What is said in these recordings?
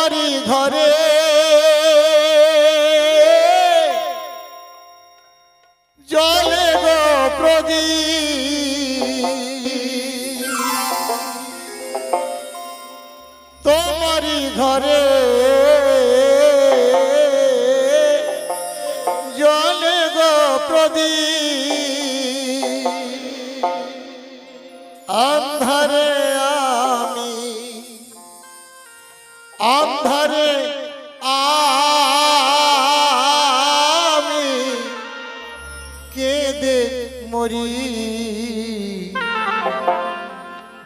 তোমারি ঘরে জলে গো প্রদীপ তোমারি ঘরে জলে গো প্রদীপ আন্ধারে আমি আন্ধারে আমি কেঁদে মরি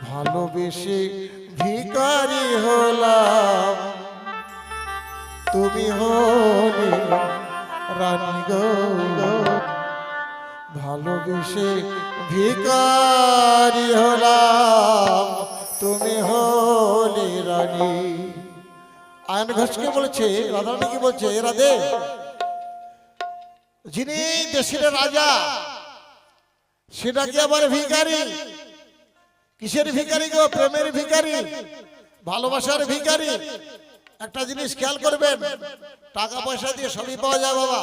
ভালোবেসে ভিখারি হলাম তুমি হলে রানী গো ভালোবেসে ভিখারি হলাম তুমি হলে রানী। আয়ন ঘোষকে বলেছে রাধারানীকে বলছে রাধে যিনি দেশের রাজা সেটা কি আবার ভিখারি? কিসের ভিখারি গো? প্রেমের ভিখারি, ভালোবাসার ভিখারি। একটা জিনিস খেয়াল করবেন, টাকা পয়সা দিয়ে সবই পাওয়া যায় বাবা,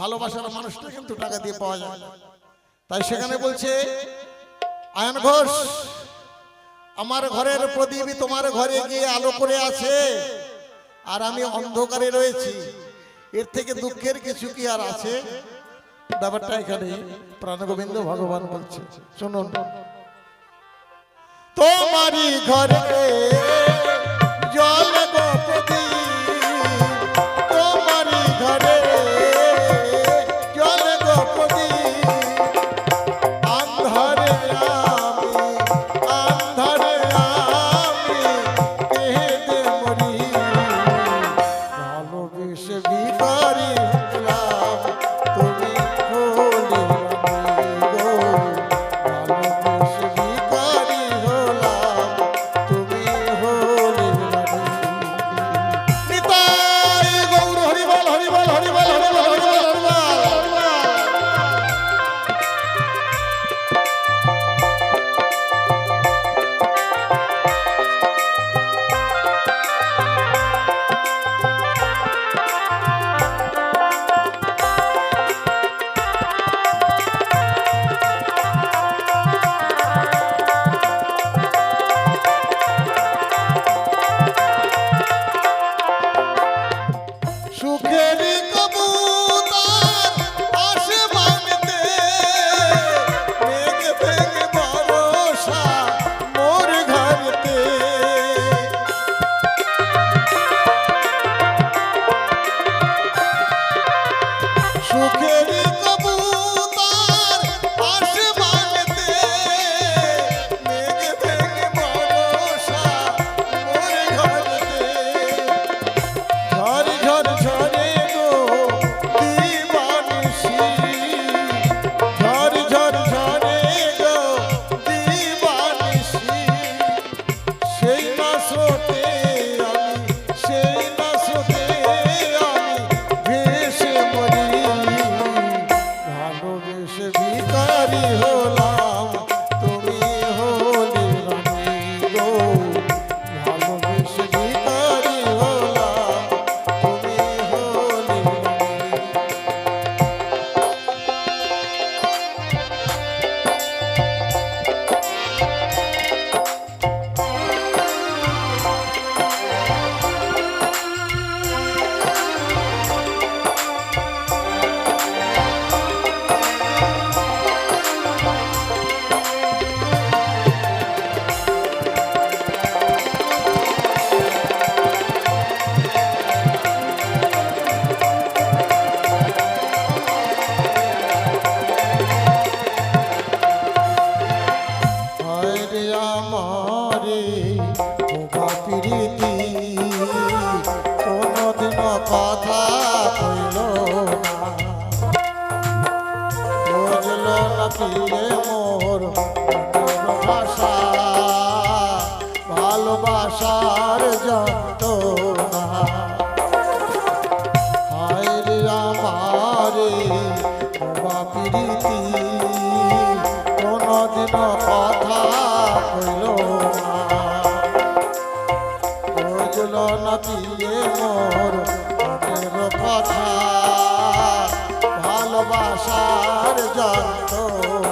ভালোবাসার মানুষটা কিন্তু টাকা দিয়ে পাওয়া যায়। তাই সেখানে বলছে আয়ন ঘোষ আমার ঘরের প্রদীপ তোমার ঘরে গিয়ে আলো করে আছে আর আমি অন্ধকারে রয়েছি, এর থেকে দুঃখের কিছু কি আর আছে? ব্যাপারটা এখানে প্রাণগোবিন্দ ভগবান বলছে শুনুন। তোমারি ঘরে জল গো প্রদীপ তোমারি ঘরে জল গো প্রদীপ আন্ধারে আমি কেঁদে মরি ভালোবেসে ভিখারি হলাম তুমি হলে রানী গো ভালোবেসে ভিখারি হলাম তুমি হলে বুঝলো না পিয়ে মোর মনের কথা ভালোবাসার যন্ত্রণা